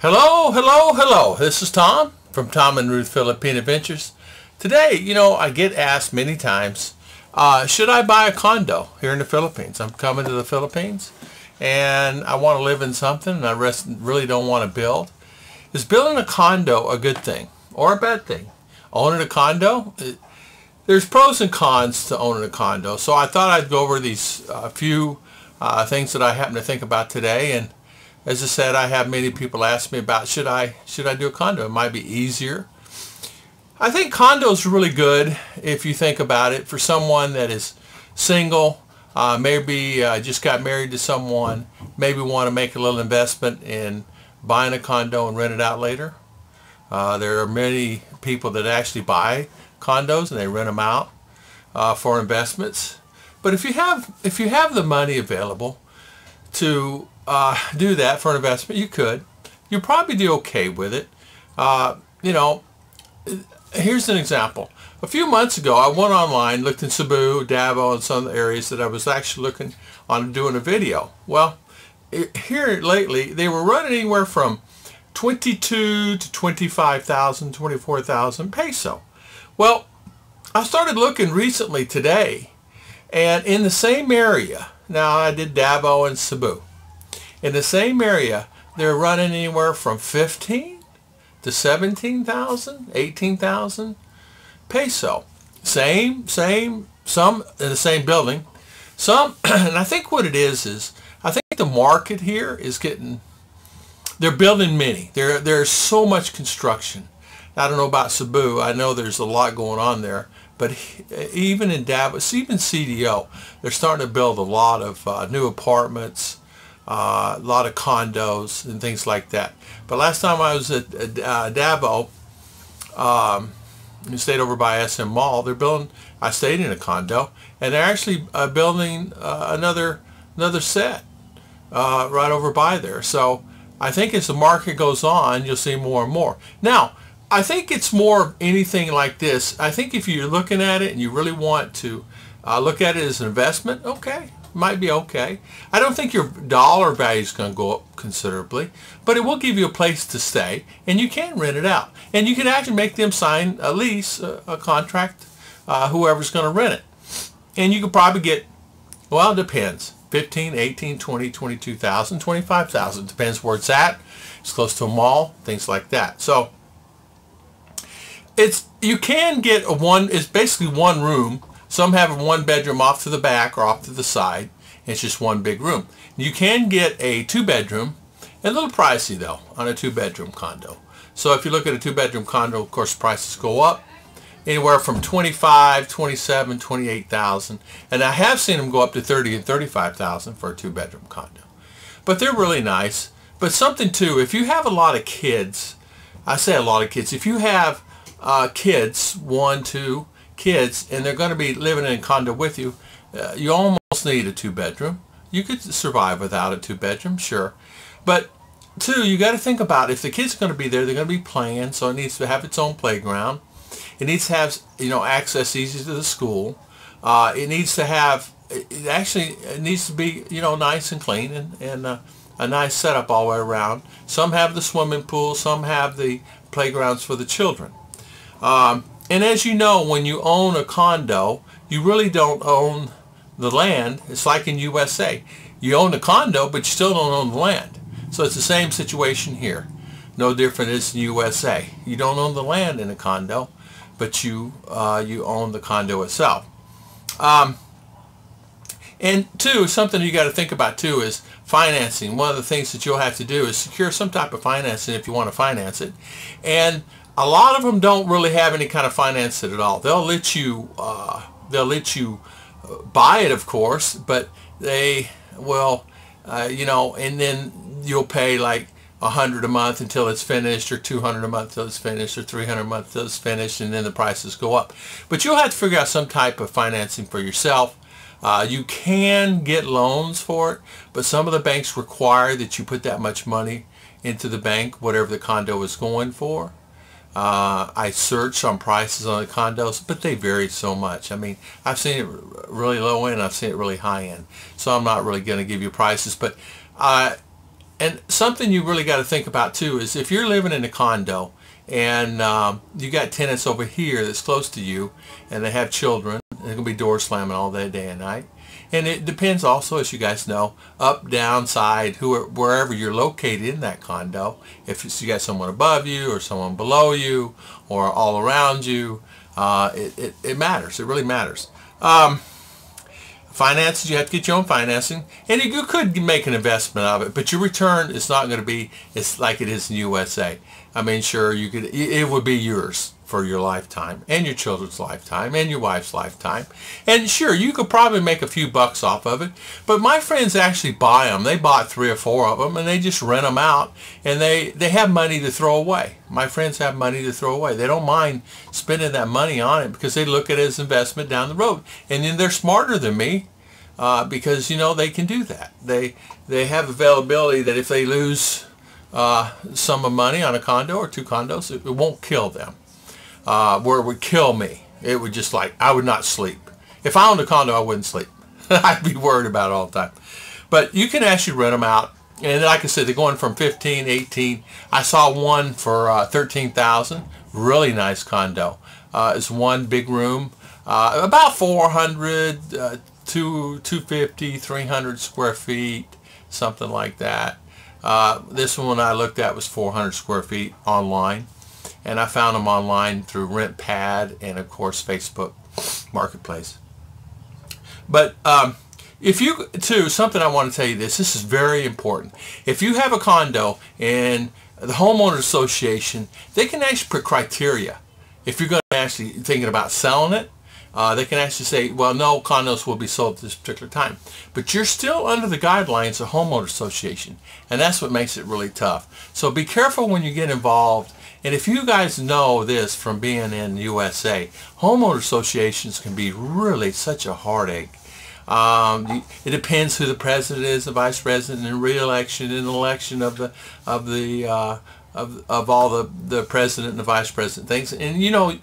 Hello, hello, hello. This is Tom from Tom and Ruth Philippine Adventures. Today, I get asked many times, should I buy a condo here in the Philippines? I'm coming to the Philippines and I want to live in something and I really don't want to build. Is building a condo a good thing or a bad thing? Owning a condo, there's pros and cons to owning a condo. So I thought I'd go over these few things that I happen to think about today. And as I said, I have many people ask me about should I do a condo? It might be easier. I think condos are really good if you think about it for someone that is single, maybe just got married to someone, maybe want to make a little investment in buying a condo and rent it out later. There are many people that actually buy condos and they rent them out for investments. But if you have the money available to do that for an investment, you could. You'll probably do okay with it. Here's an example. A few months ago, I went online, looked in Cebu, Davao, and some of the areas that I was actually looking on doing a video. Well, here lately, they were running anywhere from 22 to 25,000, 24,000 peso. Well, I started looking recently today, and in the same area, now I did Davao and Cebu. In the same area, they're running anywhere from 15 to 17,000, 18,000 peso. Same, some in the same building. Some, and I think what it is I think the market here is they're building many. There's so much construction. I don't know about Cebu. I know there's a lot going on there. But even in Davao, even CDO, they're starting to build a lot of new apartments, a lot of condos and things like that. But last time I was at Davao, stayed over by SM Mall. They're building. I stayed in a condo, and they're actually building another set right over by there. So I think as the market goes on, you'll see more and more. Now, I think it's more anything like this. I think if you're looking at it and you really want to look at it as an investment, okay. Might be okay. I don't think your dollar value is going to go up considerably, but it will give you a place to stay, and you can rent it out. And you can actually make them sign a lease, a contract, whoever's going to rent it. And you could probably get, well, it depends, 15, 18, 20, 22,000, 25,000. Depends where it's at. It's close to a mall, things like that. So you can get it's basically one room. Some have one bedroom off to the back or off to the side. It's just one big room. You can get a two-bedroom, a little pricey though, on a two-bedroom condo. So if you look at a two-bedroom condo, of course, prices go up anywhere from 25, 27, 28,000. And I have seen them go up to 30 and 35,000 for a two-bedroom condo. But they're really nice. But something too, if you have a lot of kids, I say a lot of kids, if you have kids, 1, 2 kids, and they're going to be living in a condo with you, you almost need a two-bedroom. You could survive without a two-bedroom, sure. But two, you got to think about if the kids are going to be there, they're going to be playing, so it needs to have its own playground. It needs to have, access easy to the school. It needs to have, it needs to be, nice and clean and a nice setup all the way around. Some have the swimming pool, some have the playgrounds for the children. And as you know, when you own a condo, you really don't own the land. It's like in USA. You own the condo, but you still don't own the land. So it's the same situation here. No different as in USA. You don't own the land in a condo, but you own the condo itself. And two, something you got to think about too is financing. One of the things that you'll have to do is secure some type of financing if you want to finance it. And a lot of them don't really have any kind of financing at all. They'll let you buy it, of course, but they will, and then you'll pay like $100 a month until it's finished, or $200 a month till it's finished, or $300 a month till it's finished, and then the prices go up. But you'll have to figure out some type of financing for yourself. You can get loans for it, but some of the banks require that you put that much money into the bank, whatever the condo is going for. I searched on prices on the condos, but they vary so much. I mean, I've seen it really low end, I've seen it really high end. So I'm not really going to give you prices, but And something you really got to think about too is if you're living in a condo and you got tenants over here that's close to you and they have children, and they're going to be door slamming all day and night. And it depends also, as you guys know, up, down, side, wherever you're located in that condo. If you got someone above you or someone below you or all around you, it matters. It really matters. Finances, you have to get your own financing, and you could make an investment of it, but your return is not going to be like it is in the USA. I mean, sure, it would be yours for your lifetime and your children's lifetime and your wife's lifetime, and sure, you could probably make a few bucks off of it. But my friends actually buy them. They bought 3 or 4 of them, and they just rent them out, and they have money to throw away. My friends have money to throw away. They don't mind spending that money on it because they look at it as investment down the road. And then they're smarter than me because, you know, they can do that. They have availability that if they lose sum of money on a condo or 2 condos, it won't kill them. Where it would kill me, it would just like, I would not sleep. If I owned a condo, I wouldn't sleep. I'd be worried about it all the time. But you can actually rent them out. And like I said, they're going from 15, 18. I saw one for $13,000. Really nice condo. It's one big room, about 400, 250, 300 square feet, something like that. This one I looked at was 400 square feet online. And I found them online through RentPad and, of course, Facebook Marketplace. But if you, too, something I want to tell you this is very important. If you have a condo and the homeowners association, they can actually put criteria. If you're going to actually thinking about selling it, they can actually say, well, no condos will be sold at this particular time. But you're still under the guidelines of homeowners association. And that's what makes it really tough. So be careful when you get involved. And if you guys know this from being in the USA, homeowner associations can be really such a heartache. It depends who the president is, the vice president, and re-election and election of all the president and the vice president things. And you know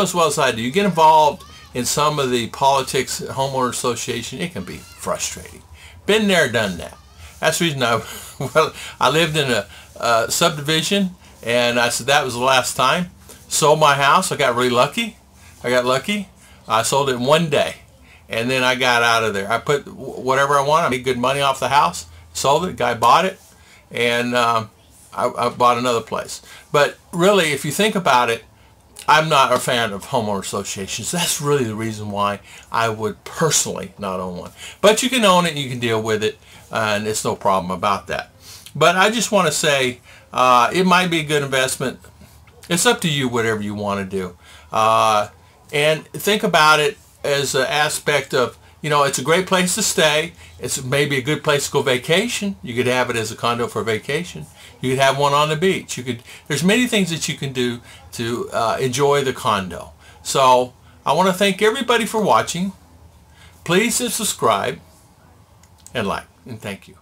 as well as I do, you get involved in some of the politics at homeowner association, it can be frustrating. Been there, done that. That's the reason I lived in a subdivision. And I said that was the last time. Sold my house. I got really lucky. I sold it in one day. And then I got out of there. I put whatever I wanted. I made good money off the house. Sold it. Guy bought it. And I bought another place. But really, if you think about it, I'm not a fan of homeowner associations. That's really the reason why I would personally not own one. But you can own it and you can deal with it. And it's no problem about that. But I just want to say, it might be a good investment. It's up to you, whatever you want to do. And think about it as an aspect of, you know, it's a great place to stay. It's maybe a good place to go vacation. You could have it as a condo for vacation. You could have one on the beach. There's many things that you can do to enjoy the condo. So I want to thank everybody for watching. Please subscribe and like. And thank you.